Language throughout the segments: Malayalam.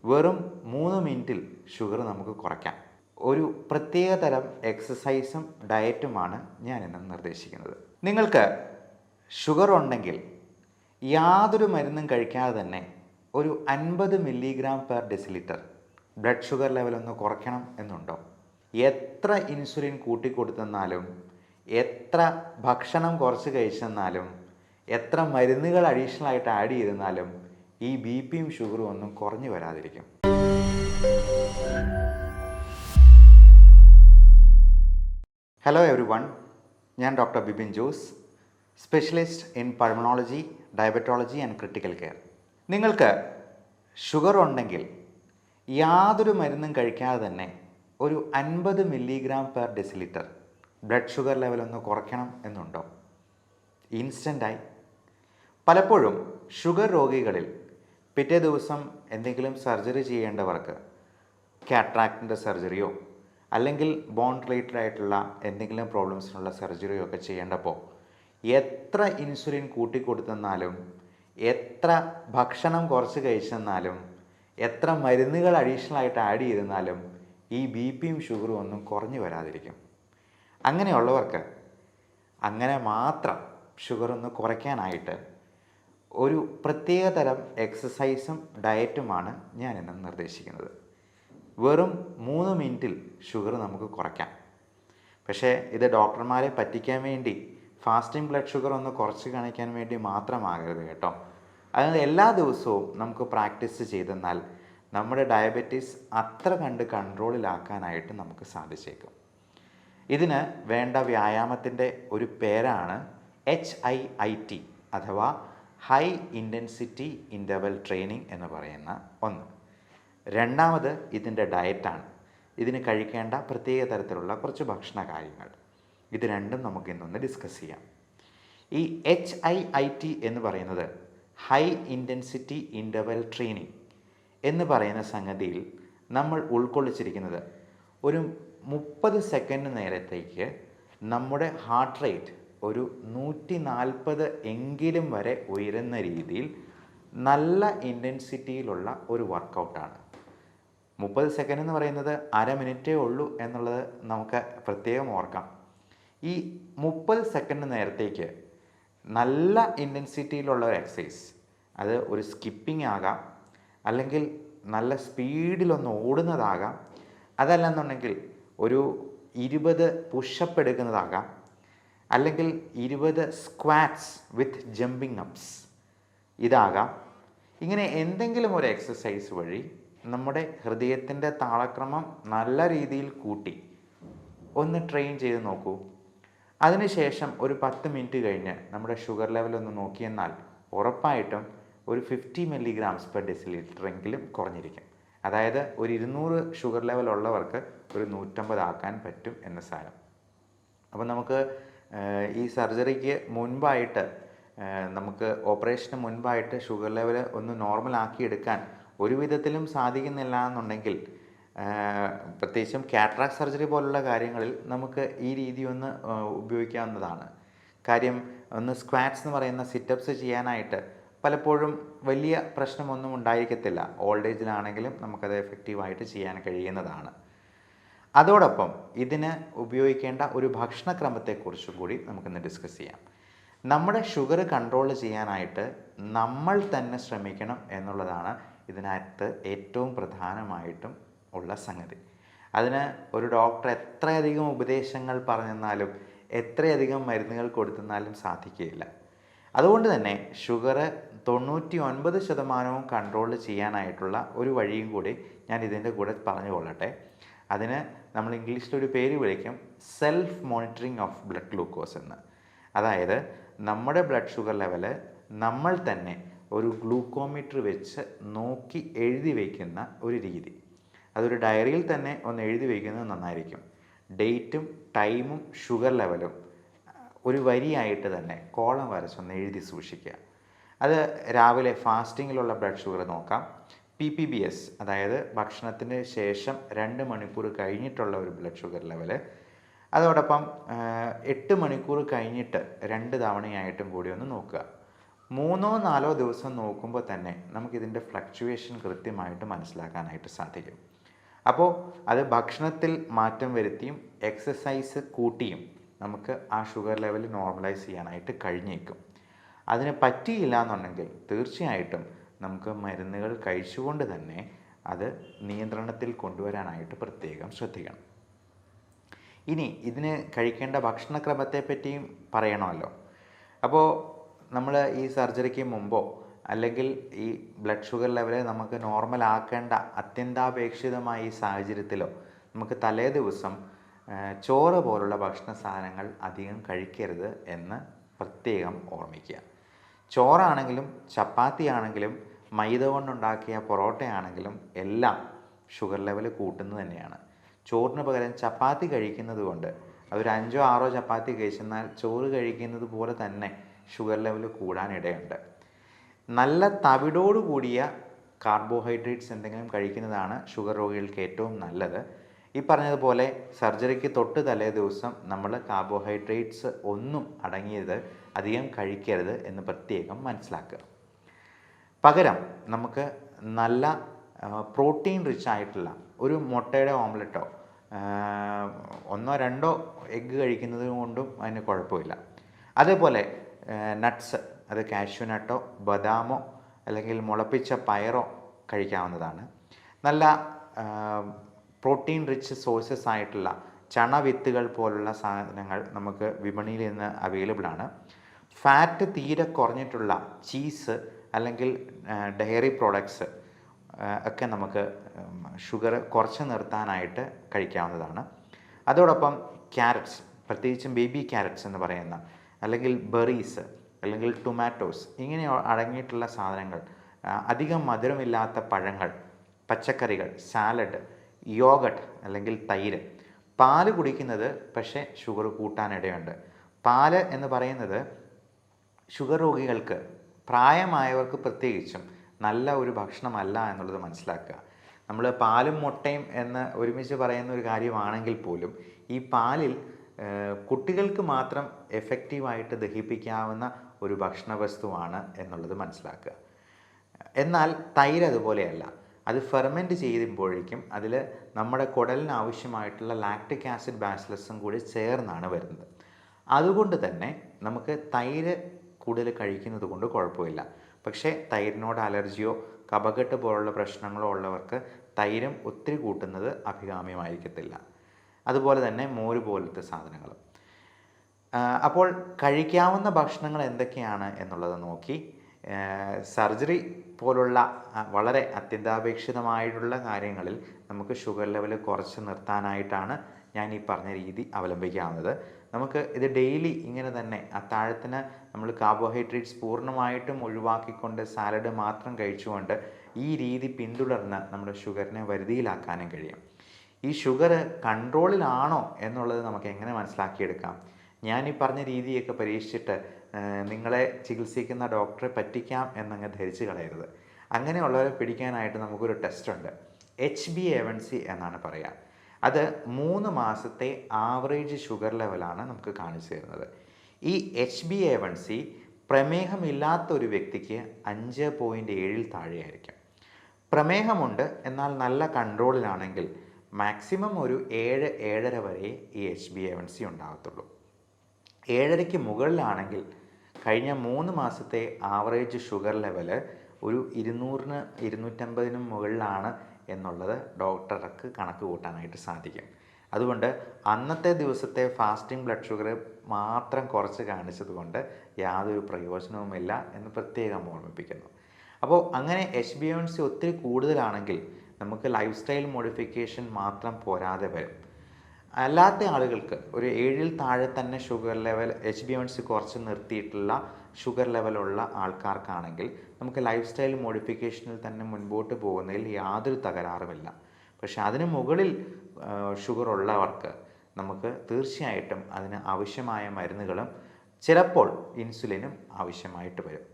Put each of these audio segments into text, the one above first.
വെറും 3 മിനിറ്റിൽ ഷുഗർ നമുക്ക് കുറയ്ക്കാം. ഒരു പ്രത്യേക തരം എക്സസൈസും ഡയറ്റുമാണ് ഞാനിന്ന് നിർദ്ദേശിക്കുന്നത്. നിങ്ങൾക്ക് ഷുഗർ ഉണ്ടെങ്കിൽ യാതൊരു മരുന്നും കഴിക്കാതെ തന്നെ ഒരു 50 milligram per decilitre blood sugar level ഒന്ന് കുറയ്ക്കണം എന്നുണ്ടോ? എത്ര ഇൻസുലിൻ കൂട്ടിക്കൊടുത്തെന്നാലും, എത്ര ഭക്ഷണം കുറച്ച് കഴിച്ചെന്നാലും, എത്ര മരുന്നുകൾ അഡീഷണലായിട്ട് ആഡ് ചെയ്തെന്നാലും ഈ ബി പിയും ഷുഗറും ഒന്നും കുറഞ്ഞു വരാതിരിക്കും. ഹലോ എവരിവൺ, ഞാൻ doctor Bibin Jose, specialist in pulmonology, diabetology and critical care. നിങ്ങൾക്ക് ഷുഗർ ഉണ്ടെങ്കിൽ യാതൊരു മരുന്നും കഴിക്കാതെ തന്നെ ഒരു 50 milligram per decilitre blood sugar level ഒന്ന് കുറയ്ക്കണം എന്നുണ്ടോ? ഇൻസ്റ്റൻ്റായി. പലപ്പോഴും ഷുഗർ രോഗികളിൽ പിറ്റേ ദിവസം എന്തെങ്കിലും സർജറി ചെയ്യേണ്ടവർക്ക് കാട്രാക്റ്റിൻ്റെ സർജറിയോ അല്ലെങ്കിൽ ബോൺ റിലേറ്റഡ് ആയിട്ടുള്ള എന്തെങ്കിലും പ്രോബ്ലംസിനുള്ള സർജറിയോ ഒക്കെ ചെയ്യേണ്ടപ്പോൾ എത്ര ഇൻസുലിൻ കൂട്ടിക്കൊടുത്തെന്നാലും, എത്ര ഭക്ഷണം കുറച്ച് കഴിച്ചെന്നാലും, എത്ര മരുന്നുകൾ അഡീഷണലായിട്ട് ആഡ് ചെയ്തെന്നാലും ഈ ബി പിയും ഷുഗറും ഒന്നും കുറഞ്ഞു വരാതിരിക്കും. അങ്ങനെയുള്ളവർക്ക് അങ്ങനെ മാത്രം ഷുഗർ ഒന്ന് കുറയ്ക്കാനായിട്ട് ഒരു പ്രത്യേക തരം എക്സസൈസും ഡയറ്റുമാണ് ഞാനിന്ന് നിർദ്ദേശിക്കുന്നത്. വെറും 3 മിനിറ്റിൽ ഷുഗർ നമുക്ക് കുറയ്ക്കാം. പക്ഷേ ഇത് ഡോക്ടർമാരെ പറ്റിക്കാൻ വേണ്ടി, ഫാസ്റ്റിംഗ് ബ്ലഡ് ഷുഗർ ഒന്ന് കുറച്ച് കാണിക്കാൻ വേണ്ടി മാത്രമാകരുത് കേട്ടോ. അതായത് എല്ലാ ദിവസവും നമുക്ക് പ്രാക്ടീസ് ചെയ്തെന്നാൽ നമ്മുടെ ഡയബറ്റീസ് അത്ര കണ്ട് കൺട്രോളിലാക്കാനായിട്ട് നമുക്ക് സാധിച്ചേക്കും. ഇതിന് വേണ്ട വ്യായാമത്തിൻ്റെ ഒരു പേരാണ് HIIT അഥവാ ഹൈ ഇൻറ്റൻസിറ്റി ഇൻ്റർവൽ ട്രെയിനിങ് എന്ന് പറയുന്ന ഒന്ന്. രണ്ടാമത് ഇതിൻ്റെ ഡയറ്റാണ്. ഇതിന് കഴിക്കേണ്ട പ്രത്യേക തരത്തിലുള്ള കുറച്ച് ഭക്ഷണ കാര്യങ്ങൾ. ഇത് രണ്ടും നമുക്ക് ഇന്നൊന്ന് ഡിസ്കസ് ചെയ്യാം. ഈ HIIT എന്ന് പറയുന്നത് ഹൈ ഇൻറ്റൻസിറ്റി ഇൻ്റർവൽ ട്രെയിനിങ് എന്ന് പറയുന്ന സംഗതിയിൽ നമ്മൾ ഉൾക്കൊള്ളിച്ചിരിക്കുന്നത് ഒരു 30 സെക്കൻഡ് നേരത്തേക്ക് നമ്മുടെ ഹാർട്ട് റേറ്റ് ഒരു 140 എങ്കിലും വരെ ഉയരുന്ന രീതിയിൽ നല്ല ഇൻറ്റൻസിറ്റിയിലുള്ള ഒരു വർക്കൗട്ടാണ്. 30 സെക്കൻഡ് എന്ന് പറയുന്നത് അര മിനിറ്റേ ഉള്ളൂ എന്നുള്ളത് നമുക്ക് പ്രത്യേകം ഓർക്കാം. ഈ 30 സെക്കൻഡ് നേരത്തേക്ക് നല്ല ഇൻറ്റൻസിറ്റിയിലുള്ള ഒരു എക്സസൈസ്, അത് ഒരു സ്കിപ്പിംഗ് ആകാം, അല്ലെങ്കിൽ നല്ല സ്പീഡിലൊന്ന് ഓടുന്നതാകാം, അതല്ലെന്നുണ്ടെങ്കിൽ ഒരു 20 പുഷപ്പ് എടുക്കുന്നതാകാം, അല്ലെങ്കിൽ 20 സ്ക്വാറ്റ്സ് വിത്ത് ജമ്പിങ് അപ്സ് ഇതാകാം. ഇങ്ങനെ എന്തെങ്കിലും ഒരു എക്സസൈസ് വഴി നമ്മുടെ ഹൃദയത്തിൻ്റെ താളക്രമം നല്ല രീതിയിൽ കൂട്ടി ഒന്ന് ട്രെയിൻ ചെയ്ത് നോക്കൂ. അതിനുശേഷം ഒരു 10 മിനിറ്റ് കഴിഞ്ഞ് നമ്മുടെ ഷുഗർ ലെവൽ ഒന്ന് നോക്കിയെന്നാൽ ഉറപ്പായിട്ടും ഒരു 50 മില്ലിഗ്രാംസ് പെർ ഡെസിലിറ്റർ എങ്കിലും കുറഞ്ഞിരിക്കും. അതായത് ഒരു 200 ഷുഗർ ലെവൽ ഉള്ളവർക്ക് ഒരു 150 ആക്കാൻ പറ്റും എന്ന സാരം. അപ്പോൾ നമുക്ക് ഈ സർജറിക്ക് മുൻപായിട്ട്, നമുക്ക് ഓപ്പറേഷന് മുൻപായിട്ട് ഷുഗർ ലെവൽ ഒന്ന് നോർമൽ ആക്കിയെടുക്കാൻ ഒരു വിധത്തിലും സാധിക്കുന്നില്ല എന്നുണ്ടെങ്കിൽ, പ്രത്യേകിച്ചും കാട്രാക്ട് സർജറി പോലുള്ള കാര്യങ്ങളിൽ നമുക്ക് ഈ രീതി ഒന്ന് ഉപയോഗിക്കാവുന്നതാണ്. കാര്യം, ഒന്ന് സ്ക്വാറ്റ്സ് എന്ന് പറയുന്ന സിറ്റപ്സ് ചെയ്യാനായിട്ട് പലപ്പോഴും വലിയ പ്രശ്നമൊന്നും ഉണ്ടായിരിക്കത്തില്ല. ഓൾഡ് ഏജിലാണെങ്കിലും നമുക്കത് എഫക്റ്റീവായിട്ട് ചെയ്യാൻ കഴിയുന്നതാണ്. അതോടൊപ്പം ഇതിന് ഉപയോഗിക്കേണ്ട ഒരു ഭക്ഷണക്രമത്തെക്കുറിച്ചും കൂടി നമുക്കിന്ന് ഡിസ്കസ് ചെയ്യാം. നമ്മുടെ ഷുഗർ കൺട്രോൾ ചെയ്യാനായിട്ട് നമ്മൾ തന്നെ ശ്രമിക്കണം എന്നുള്ളതാണ് ഇതിനകത്ത് ഏറ്റവും പ്രധാനമായിട്ടും ഉള്ള സംഗതി. അതിന് ഒരു ഡോക്ടർ എത്രയധികം ഉപദേശങ്ങൾ പറഞ്ഞെന്നാലും, എത്രയധികം മരുന്നുകൾ കൊടുത്തെന്നാലും സാധിക്കുകയില്ല. അതുകൊണ്ട് തന്നെ ഷുഗർ 99% കൺട്രോൾ ചെയ്യാനായിട്ടുള്ള ഒരു വഴിയും കൂടി ഞാൻ ഇതിൻ്റെ കൂടെ പറഞ്ഞു കൊള്ളട്ടെ. അതിന് നമ്മൾ ഇംഗ്ലീഷിലൊരു പേര് വിളിക്കും self monitoring of blood glucose എന്ന്. അതായത് നമ്മുടെ ബ്ലഡ് ഷുഗർ ലെവല് നമ്മൾ തന്നെ ഒരു ഗ്ലൂക്കോമീറ്റർ വെച്ച് നോക്കി എഴുതി വയ്ക്കുന്ന ഒരു രീതി. അതൊരു ഡയറിയിൽ തന്നെ ഒന്ന് എഴുതി വയ്ക്കുന്നത് നന്നായിരിക്കും. ഡേറ്റും ടൈമും ഷുഗർ ലെവലും ഒരു വരിയായിട്ട് തന്നെ കോളം വരച്ചൊന്ന് എഴുതി സൂക്ഷിക്കുക. അത് രാവിലെ ഫാസ്റ്റിങ്ങിലുള്ള ബ്ലഡ് ഷുഗർ നോക്കാം. PPBS, അതായത് ഭക്ഷണത്തിന് ശേഷം 2 മണിക്കൂർ കഴിഞ്ഞിട്ടുള്ള ഒരു ബ്ലഡ് ഷുഗർ ലെവല്. അതോടൊപ്പം 8 മണിക്കൂർ കഴിഞ്ഞിട്ട് 2 തവണയായിട്ടും കൂടി ഒന്ന് നോക്കുക. 3-4 ദിവസം നോക്കുമ്പോൾ തന്നെ നമുക്കിതിൻ്റെ ഫ്ലക്ച്വേഷൻ കൃത്യമായിട്ട് മനസ്സിലാക്കാനായിട്ട് സാധിക്കും. അപ്പോൾ അത് ഭക്ഷണത്തിൽ മാറ്റം വരുത്തിയും എക്സസൈസ് കൂട്ടിയും നമുക്ക് ആ ഷുഗർ ലെവൽ നോർമലൈസ് ചെയ്യാനായിട്ട് കഴിഞ്ഞേക്കും. അതിന് പറ്റിയില്ല എന്നുണ്ടെങ്കിൽ തീർച്ചയായിട്ടും നമുക്ക് മരുന്നുകൾ കഴിച്ചുകൊണ്ട് തന്നെ അത് നിയന്ത്രണത്തിൽ കൊണ്ടുവരാനായിട്ട് പ്രത്യേകം ശ്രദ്ധിക്കണം. ഇനി ഇതിന് കഴിക്കേണ്ട ഭക്ഷണക്രമത്തെ പറ്റിയും പറയണമല്ലോ. അപ്പോൾ നമ്മൾ ഈ സർജറിക്ക് മുമ്പോ അല്ലെങ്കിൽ ഈ ബ്ലഡ് ഷുഗർ ലെവൽ നമുക്ക് നോർമൽ ആക്കേണ്ട അത്യന്താപേക്ഷിതമായ ഈ സാഹചര്യത്തിലോ നമുക്ക് തലേ ദിവസം ചോറ് പോലുള്ള ഭക്ഷണ സാധനങ്ങൾ അധികം കഴിക്കരുത് എന്ന് പ്രത്യേകം ഓർമ്മിക്കുക. ചോറാണെങ്കിലും ചപ്പാത്തി ആണെങ്കിലും മൈദ കൊണ്ടുണ്ടാക്കിയ പൊറോട്ടയാണെങ്കിലും എല്ലാം ഷുഗർ ലെവൽ കൂട്ടുന്നത് തന്നെയാണ്. ചോറിന് പകരം ചപ്പാത്തി കഴിക്കുന്നത് കൊണ്ട് അതൊരു 5-6 ചപ്പാത്തി കഴിച്ചെന്നാൽ ചോറ് കഴിക്കുന്നത് പോലെ തന്നെ ഷുഗർ ലെവൽ കൂടാനിടയുണ്ട്. നല്ല തവിടോട് കൂടിയ കാർബോഹൈഡ്രേറ്റ്സ് എന്തെങ്കിലും കഴിക്കുന്നതാണ് ഷുഗർ രോഗികൾക്ക് ഏറ്റവും നല്ലത്. ഈ പറഞ്ഞതുപോലെ സർജറിക്ക് തൊട്ട് തലേ ദിവസം നമ്മൾ കാർബോഹൈഡ്രേറ്റ്സ് ഒന്നും അടങ്ങിയത് അധികം കഴിക്കരുത് എന്ന് പ്രത്യേകം മനസ്സിലാക്കുക. പകരം നമുക്ക് നല്ല പ്രോട്ടീൻ റിച്ച് ആയിട്ടുള്ള ഒരു മുട്ടയുടെ ഓംലെറ്റോ 1-2 എഗ്ഗ് കഴിക്കുന്നത് കൊണ്ടും അതിന് കുഴപ്പമില്ല. അതേപോലെ നട്ട്സ്, അത് കാഷ്യൂ നട്ടോ ബദാമോ അല്ലെങ്കിൽ മുളപ്പിച്ച പയറോ കഴിക്കാവുന്നതാണ്. നല്ല പ്രോട്ടീൻ റിച്ച് സോഴ്സസ് ആയിട്ടുള്ള ചണവിത്തുകൾ പോലുള്ള സാധനങ്ങൾ നമുക്ക് വിപണിയിൽ നിന്ന് അവൈലബിൾ ആണ്. ഫാറ്റ് തീരെ കുറഞ്ഞിട്ടുള്ള ചീസ് അല്ലെങ്കിൽ ഡയറി പ്രോഡക്ട്സ് ഒക്കെ നമുക്ക് ഷുഗർ കുറച്ച് നിർത്താനായിട്ട് കഴിക്കാവുന്നതാണ്. അതോടൊപ്പം ക്യാരറ്റ്സ്, പ്രത്യേകിച്ചും ബേബി ക്യാരറ്റ്സ് എന്ന് പറയുന്ന അല്ലെങ്കിൽ ബെറീസ് അല്ലെങ്കിൽ ടൊമാറ്റോസ് ഇങ്ങനെ അടങ്ങിയിട്ടുള്ള സാധനങ്ങൾ, അധികം മധുരമില്ലാത്ത പഴങ്ങൾ, പച്ചക്കറികൾ, സാലഡ്, യോഗട്ട് അല്ലെങ്കിൽ തൈര്. പാല് കുടിക്കുന്നത് പക്ഷേ ഷുഗർ കൂട്ടാനിടയുണ്ട്. പാല് എന്ന് പറയുന്നത് ഷുഗർ രോഗികൾക്ക്, പ്രായമായവർക്ക് പ്രത്യേകിച്ചും നല്ല ഒരു ഭക്ഷണമല്ല എന്നുള്ളത് മനസ്സിലാക്കുക. നമ്മൾ പാലും മുട്ടയും എന്ന് ഒരുമിച്ച് പറയുന്ന ഒരു കാര്യമാണെങ്കിൽ പോലും ഈ പാലിൽ കുട്ടികൾക്ക് മാത്രം എഫക്റ്റീവായിട്ട് ദഹിപ്പിക്കാവുന്ന ഒരു ഭക്ഷണ വസ്തുവാണ് എന്നുള്ളത് മനസ്സിലാക്കുക. എന്നാൽ തൈര് അതുപോലെയല്ല. അത് ഫെർമെൻറ്റ് ചെയ്യുമ്പോഴേക്കും അതിൽ നമ്മുടെ കുടലിന് ആവശ്യമായിട്ടുള്ള ലാക്റ്റിക് ആസിഡ് ബാസിലസും കൂടി ചേർന്നാണ് വരുന്നത്. അതുകൊണ്ട് തന്നെ നമുക്ക് തൈര് കൂടുതൽ കഴിക്കുന്നത് കൊണ്ട് കുഴപ്പമില്ല. പക്ഷേ തൈരിനോട് അലർജിയോ കഫക്കെട്ട് പോലുള്ള പ്രശ്നങ്ങളോ ഉള്ളവർക്ക് തൈരും ഒത്തിരി കൂട്ടുന്നത് അഭികാമ്യമായിരിക്കത്തില്ല. അതുപോലെ തന്നെ മോര് പോലത്തെ സാധനങ്ങൾ. അപ്പോൾ കഴിക്കാവുന്ന ഭക്ഷണങ്ങൾ എന്തൊക്കെയാണ് എന്നുള്ളത് നോക്കി സർജറി പോലുള്ള വളരെ അത്യന്താപേക്ഷിതമായിട്ടുള്ള കാര്യങ്ങളിൽ നമുക്ക് ഷുഗർ ലെവൽ കുറച്ച് നിർത്താനായിട്ടാണ് ഞാൻ ഈ പറഞ്ഞ രീതി അവലംബിക്കാവുന്നത്. നമുക്ക് ഇത് ഡെയിലി ഇങ്ങനെ തന്നെ അത്താഴത്തിന് നമ്മൾ കാർബോഹൈഡ്രേറ്റ്സ് പൂർണ്ണമായിട്ടും ഒഴിവാക്കിക്കൊണ്ട് സാലഡ് മാത്രം കഴിച്ചുകൊണ്ട് ഈ രീതി പിന്തുടർന്ന് നമ്മുടെ ഷുഗറിനെ വരുതിയിലാക്കാനും കഴിയും. ഈ ഷുഗർ കൺട്രോളിലാണോ എന്നുള്ളത് നമുക്ക് എങ്ങനെ മനസ്സിലാക്കിയെടുക്കാം? ഞാൻ ഈ പറഞ്ഞ രീതിയൊക്കെ പരീക്ഷിച്ചിട്ട് നിങ്ങളെ ചികിത്സിക്കുന്ന ഡോക്ടറെ പറ്റിക്കാം എന്നങ്ങ് ധരിച്ച് കളയരുത്. അങ്ങനെയുള്ളവരെ പിടിക്കാനായിട്ട് നമുക്കൊരു ടെസ്റ്റ് ഉണ്ട്. HbA1c എന്നാണ് പറയുക. അത് 3 മാസത്തെ ആവറേജ് ഷുഗർ ലെവലാണ് നമുക്ക് കാണിച്ചു തരുന്നത്. ഈ HbA1c പ്രമേഹമില്ലാത്ത ഒരു വ്യക്തിക്ക് 5.7 താഴെയായിരിക്കും. പ്രമേഹമുണ്ട് എന്നാൽ നല്ല കൺട്രോളിലാണെങ്കിൽ മാക്സിമം ഒരു 7-7.5 വരെ ഈ HbA1c ഉണ്ടാകത്തുള്ളൂ. 7.5ക്ക് മുകളിലാണെങ്കിൽ കഴിഞ്ഞ 3 മാസത്തെ ആവറേജ് ഷുഗർ ലെവൽ ഒരു 200-250 മുകളിലാണ് എന്നുള്ളത് ഡോക്ടർക്ക് കണക്ക് കൂട്ടാനായിട്ട് സാധിക്കും. അതുകൊണ്ട് അന്നത്തെ ദിവസത്തെ ഫാസ്റ്റിംഗ് ബ്ലഡ് ഷുഗർ മാത്രം കുറച്ച് കാണിച്ചത് കൊണ്ട് യാതൊരു പ്രയോജനവുമില്ല എന്ന് പ്രത്യേകം ഓർമ്മിപ്പിക്കുന്നു. അപ്പോൾ അങ്ങനെ HbA1c ഒത്തിരി കൂടുതലാണെങ്കിൽ നമുക്ക് ലൈഫ് സ്റ്റൈൽ മോഡിഫിക്കേഷൻ മാത്രം പോരാതെ വരും. അല്ലാത്ത ആളുകൾക്ക് ഒരു 7ൽ താഴെ തന്നെ ഷുഗർ ലെവൽ HbA1c കുറച്ച് നിർത്തിയിട്ടുള്ള ഷുഗർ ലെവലുള്ള ആൾക്കാർക്കാണെങ്കിൽ നമുക്ക് ലൈഫ് സ്റ്റൈൽ മോഡിഫിക്കേഷനിൽ തന്നെ മുൻപോട്ട് പോകുന്നതിൽ യാതൊരു തകരാറുമില്ല. പക്ഷെ അതിന് മുകളിൽ ഷുഗർ ഉള്ളവർക്ക് നമുക്ക് തീർച്ചയായിട്ടും അതിന് ആവശ്യമായ മരുന്നുകളും ചിലപ്പോൾ ഇൻസുലിനും ആവശ്യമായിട്ട് വരും.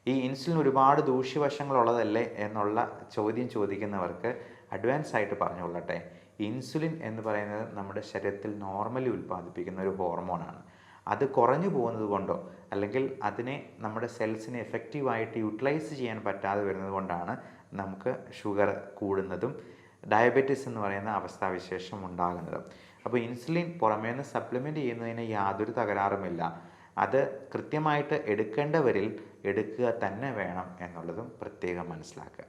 ഈ ഇൻസുലിൻ ഒരുപാട് ദൂഷ്യവശങ്ങളുള്ളതല്ലേ എന്നുള്ള ചോദ്യം ചോദിക്കുന്നവർക്ക് അഡ്വാൻസ് ആയിട്ട് പറഞ്ഞുകൊള്ളട്ടെ. ഇൻസുലിൻ എന്ന് പറയുന്നത് നമ്മുടെ ശരീരത്തിൽ നോർമലി ഉൽപ്പാദിപ്പിക്കുന്ന ഒരു ഹോർമോണാണ്. അത് കുറഞ്ഞു പോകുന്നത് കൊണ്ടോ അല്ലെങ്കിൽ അതിനെ നമ്മുടെ സെൽസിനെ എഫക്റ്റീവായിട്ട് യൂട്ടിലൈസ് ചെയ്യാൻ പറ്റാതെ വരുന്നത് കൊണ്ടാണ് നമുക്ക് ഷുഗർ കൂടുന്നതും ഡയബറ്റീസ് എന്ന് പറയുന്ന അവസ്ഥാവിശേഷം ഉണ്ടാകുന്നതും. അപ്പോൾ ഇൻസുലിൻ പുറമേ നിന്ന് സപ്ലിമെൻറ്റ് ചെയ്യുന്നതിന് യാതൊരു തകരാറുമില്ല. അത് കൃത്യമായിട്ട് എടുക്കേണ്ടവരിൽ എടുക്കുക തന്നെ വേണം എന്നുള്ളതും പ്രത്യേകം മനസ്സിലാക്കുക.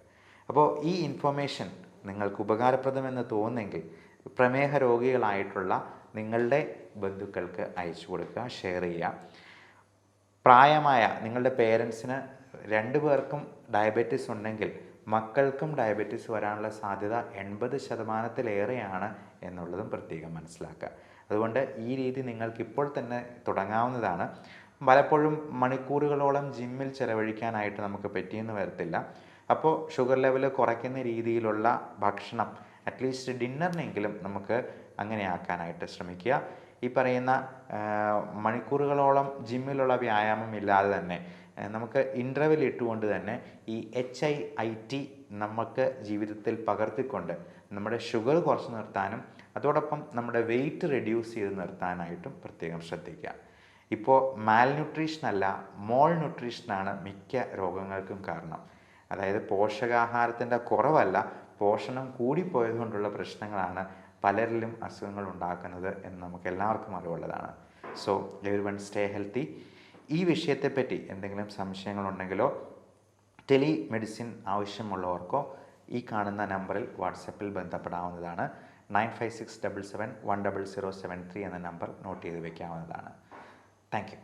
അപ്പോൾ ഈ ഇൻഫർമേഷൻ നിങ്ങൾക്ക് ഉപകാരപ്രദമെന്ന് തോന്നുന്നെങ്കിൽ പ്രമേഹ രോഗികളായിട്ടുള്ള നിങ്ങളുടെ ബന്ധുക്കൾക്ക് അയച്ചു കൊടുക്കുക, ഷെയർ ചെയ്യുക. പ്രായമായ നിങ്ങളുടെ പേരൻസിന് 2 പേർക്കും ഡയബറ്റീസ് ഉണ്ടെങ്കിൽ മക്കൾക്കും ഡയബറ്റീസ് വരാനുള്ള സാധ്യത 80% എന്നുള്ളതും പ്രത്യേകം മനസ്സിലാക്കുക. അതുകൊണ്ട് ഈ രീതി നിങ്ങൾക്ക് ഇപ്പോൾ തന്നെ തുടങ്ങാവുന്നതാണ്. പലപ്പോഴും മണിക്കൂറുകളോളം ജിമ്മിൽ ചിലവഴിക്കാനായിട്ട് നമുക്ക് പറ്റിയെന്ന് വരത്തില്ല. അപ്പോൾ ഷുഗർ ലെവൽ കുറയ്ക്കുന്ന രീതിയിലുള്ള ഭക്ഷണം അറ്റ്ലീസ്റ്റ് ഡിന്നറിനെങ്കിലും നമുക്ക് അങ്ങനെ ആക്കാനായിട്ട് ശ്രമിക്കുക. ഈ പറയുന്ന മണിക്കൂറുകളോളം ജിമ്മിലുള്ള വ്യായാമം ഇല്ലാതെ തന്നെ നമുക്ക് ഇൻ്റർവെൽ ഇട്ടുകൊണ്ട് തന്നെ ഈ HIIT നമുക്ക് ജീവിതത്തിൽ പകർത്തിക്കൊണ്ട് നമ്മുടെ ഷുഗർ കുറച്ച് നിർത്താനും അതോടൊപ്പം നമ്മുടെ വെയിറ്റ് റെഡ്യൂസ് ചെയ്ത് നിർത്താനായിട്ടും പ്രത്യേകം ശ്രദ്ധിക്കുക. ഇപ്പോൾ മാൽന്യൂട്രീഷനല്ല മോൾ ന്യൂട്രീഷനാണ് മിക്ക രോഗങ്ങൾക്കും കാരണം. അതായത് പോഷകാഹാരത്തിൻ്റെ കുറവല്ല, പോഷണം കൂടിപ്പോയത് കൊണ്ടുള്ള പ്രശ്നങ്ങളാണ് പലരിലും അസുഖങ്ങൾ ഉണ്ടാക്കുന്നത് എന്ന് നമുക്ക് എല്ലാവർക്കും അറിവുള്ളതാണ്. So everyone stay healthy. ഈ വിഷയത്തെപ്പറ്റി എന്തെങ്കിലും സംശയങ്ങളുണ്ടെങ്കിലോ ടെലിമെഡിസിൻ ആവശ്യമുള്ളവർക്കോ ഈ കാണുന്ന നമ്പറിൽ വാട്സപ്പിൽ ബന്ധപ്പെടാവുന്നതാണ്. 9567710073 എന്ന നമ്പർ നോട്ട് ചെയ്ത് വയ്ക്കാവുന്നതാണ്. Thank you.